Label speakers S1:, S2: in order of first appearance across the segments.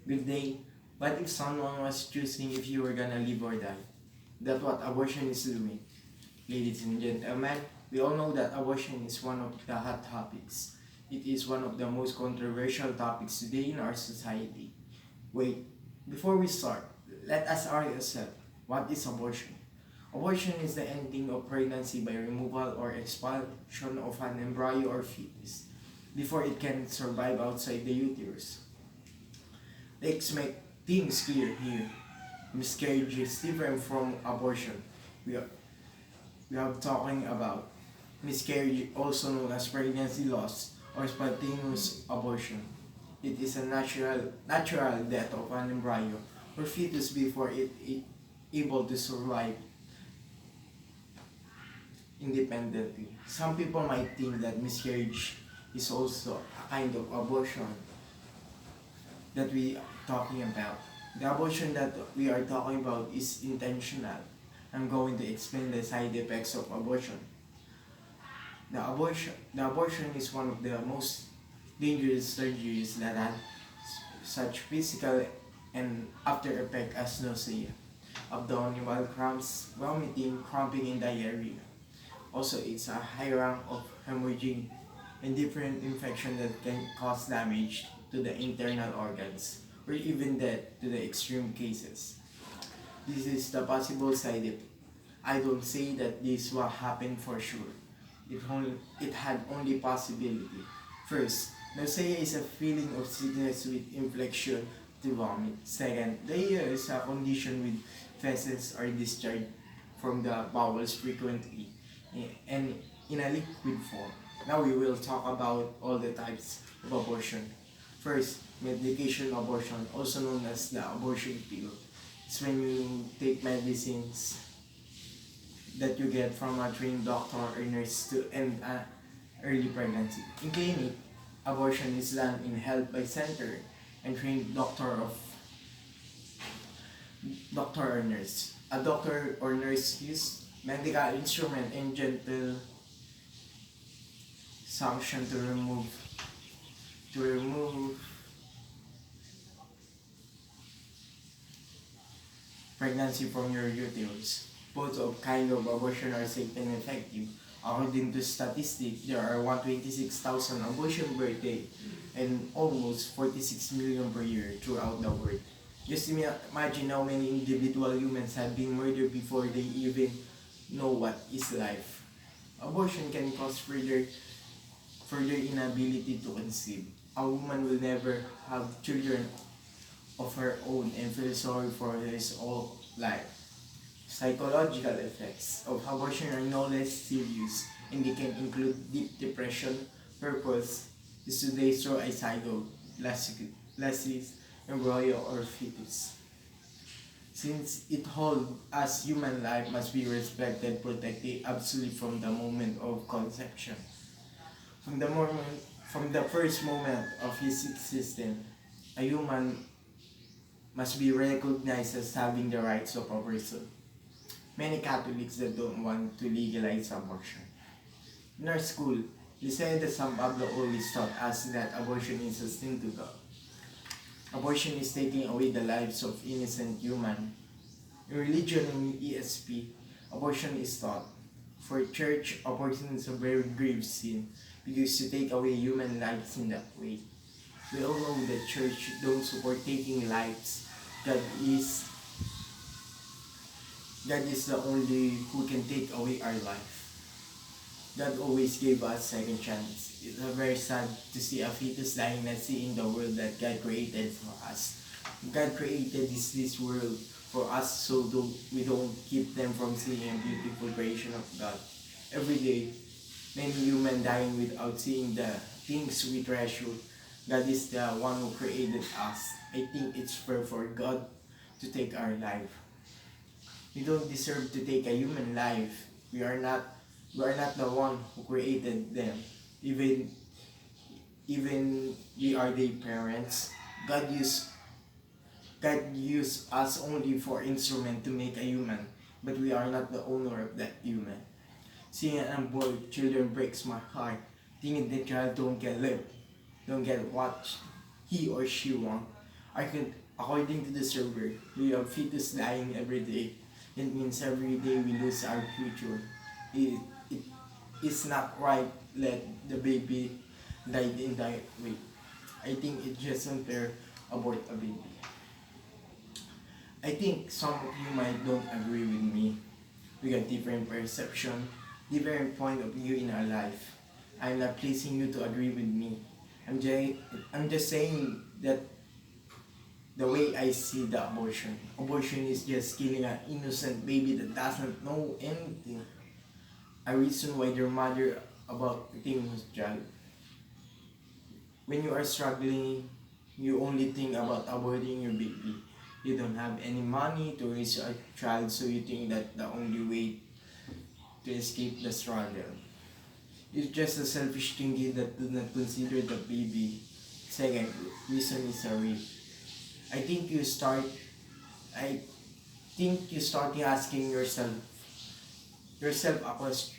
S1: Good day. What if someone was choosing if you were gonna live or die? That's what abortion is doing. Ladies and gentlemen, we all know that abortion is one of the hot topics. It is one of the most controversial topics today in our society. Wait, before we start, let us ask ourselves, what is abortion? Abortion is the ending of pregnancy by removal or expulsion of an embryo or fetus before it can survive outside the uterus. Let's make things clear here. Miscarriage is different from abortion. We are, we are talking about miscarriage, also known as pregnancy loss or spontaneous abortion. It is a natural death of an embryo or fetus before it is able to survive independently. Some people might think that miscarriage is also a kind of abortion that we are talking about. The abortion that we are talking about is intentional. I'm going to explain the side effects of abortion. The abortion is one of the most dangerous surgeries that has such physical and after effect as nausea, abdominal cramps, vomiting, cramping, and diarrhea. Also, it's a high rank of hemorrhaging and different infection that can cause damage to the internal organs or even death to the extreme cases. This is the possible side effect. I don't say that this will happen for sure. It had only possibility. First, nausea is a feeling of sickness with inflection to vomit. Second, diarrhea is a condition with feces are discharged from the bowels frequently and in a liquid form. Now we will talk about all the types of abortion. First, medication abortion, also known as the abortion pill. It's when you take medicines that you get from a trained doctor or nurse to end an early pregnancy. In clinic, abortion is done in health by center and trained doctor or nurse. A doctor or nurse use medical instrument and gentle suction to remove pregnancy from your uterus. Both of kind of abortion are safe and effective. According to statistics, there are 126,000 abortion per day and almost 46 million per year throughout the world. Just imagine how many individual humans have been murdered before they even know what is life. Abortion can cause further inability to conceive. A woman will never have children of her own and feel sorry for his whole life. Psychological effects of abortion are no less serious and they can include deep depression. Purpose is to destroy a zygote, lascis, embryo, or fetus. Since it holds as human life must be respected, protected absolutely from the moment of conception. From the moment, from the first moment of his existence, a human must be recognized as having the rights of a person. Many Catholics that don't want to legalize abortion. In our school, Liceo de San Pablo always taught us that abortion is a sin to God. Abortion is taking away the lives of innocent human. In religion and ESP, abortion is taught. For church, abortion is a very grave sin because to take away human lives in that way. We all know that church don't support taking lives. God is the only who can take away our life. God always gave us second chance. It's very sad to see a fetus dying, not seeing the world that God created for us. God created this world for us so we don't keep them from seeing a beautiful creation of God. Every day, many humans dying without seeing the things we treasure. God is the one who created us. I think it's fair for God to take our life. We don't deserve to take a human life. We are not the one who created them. Even we are their parents. God used us only for instrument to make a human, but we are not the owner of that human. Seeing an unborn children breaks my heart. Thinking the child don't get live, don't get what he or she want. According to the survey, we have fetus dying every day. It means every day we lose our future. It is not right let the baby die in that way. I think it's just unfair abort a baby. I think some of you might don't agree with me. We got different perception, different point of view in our life. I'm not pleasing you to agree with me. I'm just saying that the way I see the abortion. Abortion is just killing an innocent baby that doesn't know anything. A reason why their mother about eating his child. When you are struggling, you only think about aborting your baby. You don't have any money to raise a child, so you think that the only way to escape the struggle. It's just a selfish thinking that do not consider the baby. Second reason is a rape. I think you start I think you starting asking yourself a question.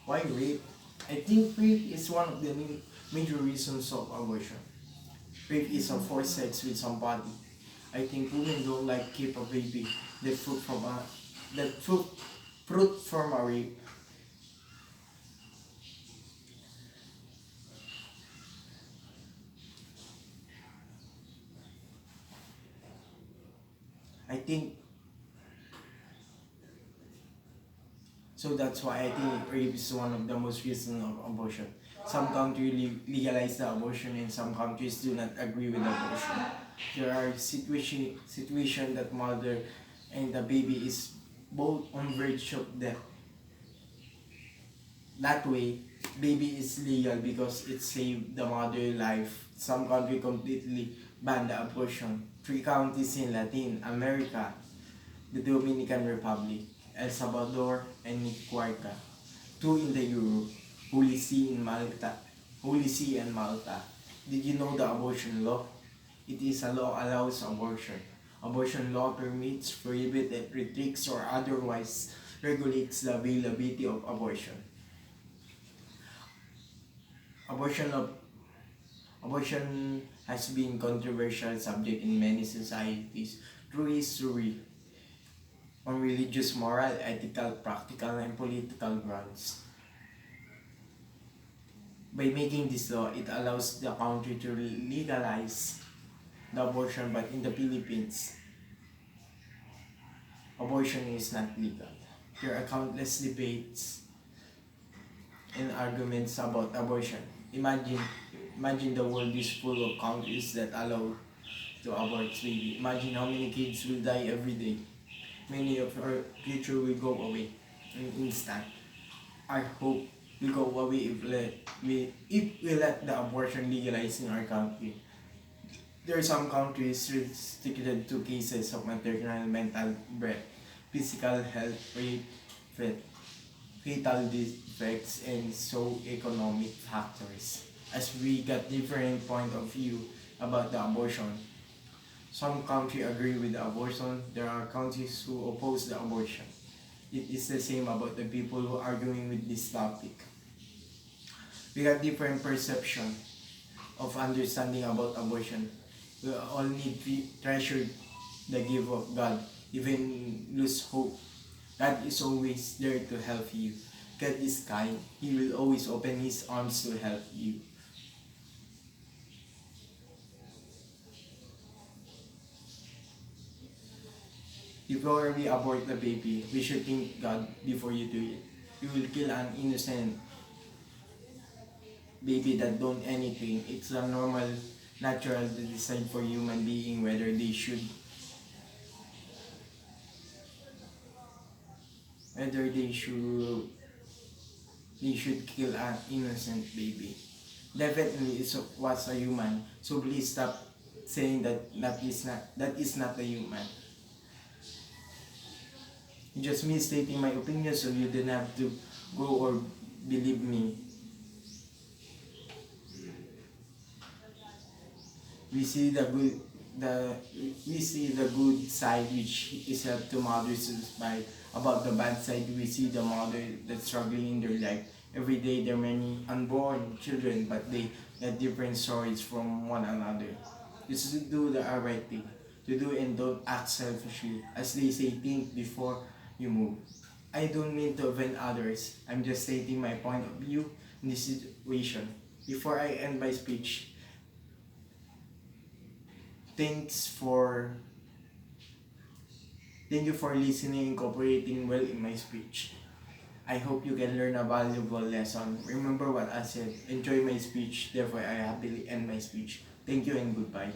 S1: Why rape? I think rape is one of the major reasons of abortion. Rape is a forced sex with somebody. I think women don't like keep a baby that fruit from a rape. I think so that's why I think rape is one of the most reason of abortion. Some countries legalize the abortion and some countries do not agree with abortion. There are situation that mother and the baby is both on verge of death. That way, baby is legal because it saved the mother life. Some country completely ban the abortion. Three counties in Latin America, the Dominican Republic, El Salvador, and Nicaragua. Two in the Europe, Holy See in Malta. Holy See and Malta. Did you know the abortion law? It is a law allows abortion. Abortion law permits, prohibits, restricts, or otherwise regulates the availability of abortion. Abortion law Abortion has been controversial subject in many societies through history on religious, moral, ethical, practical, and political grounds. By making this law, it allows the country to legalize the abortion, but in the Philippines, abortion is not legal. There are countless debates and arguments about abortion. Imagine the world is full of countries that allow to abort baby. Imagine how many kids will die every day. Many of our future will go away in instant. I hope will go away if we let the abortion legalized in our country. There are some countries restricted to cases of maternal mental breath, physical health, rape, fatal defects, and socio-economic factors. As we got different point of view about the abortion, some countries agree with the abortion, there are countries who oppose the abortion. It is the same about the people who are arguing with this topic. We got different perception of understanding about abortion. We all need to treasure the gift of God, even lose hope. God is always there to help you. God is kind. He will always open His arms to help you. Before we abort the baby, we should thank God before you do it. You will kill an innocent baby that don't anything. It's a normal, natural to decide for human being whether whether they should kill an innocent baby. Definitely it was a human. So please stop saying that is not a human. Just me stating my opinion so you don't have to go or believe me. We see we see the good side, which is help to mothers to survive. About the bad side, we see the mother that's struggling in their life. Every day there are many unborn children, but they get different stories from one another. is to do the right thing. To do and don't act selfishly. As they say, think before you move. I don't mean to offend others. I'm just stating my point of view in this situation. Before I end my speech, thanks for thank you for listening and cooperating well in my speech. I hope you can learn a valuable lesson. Remember what I said. Enjoy my speech, therefore I happily end my speech. Thank you and goodbye.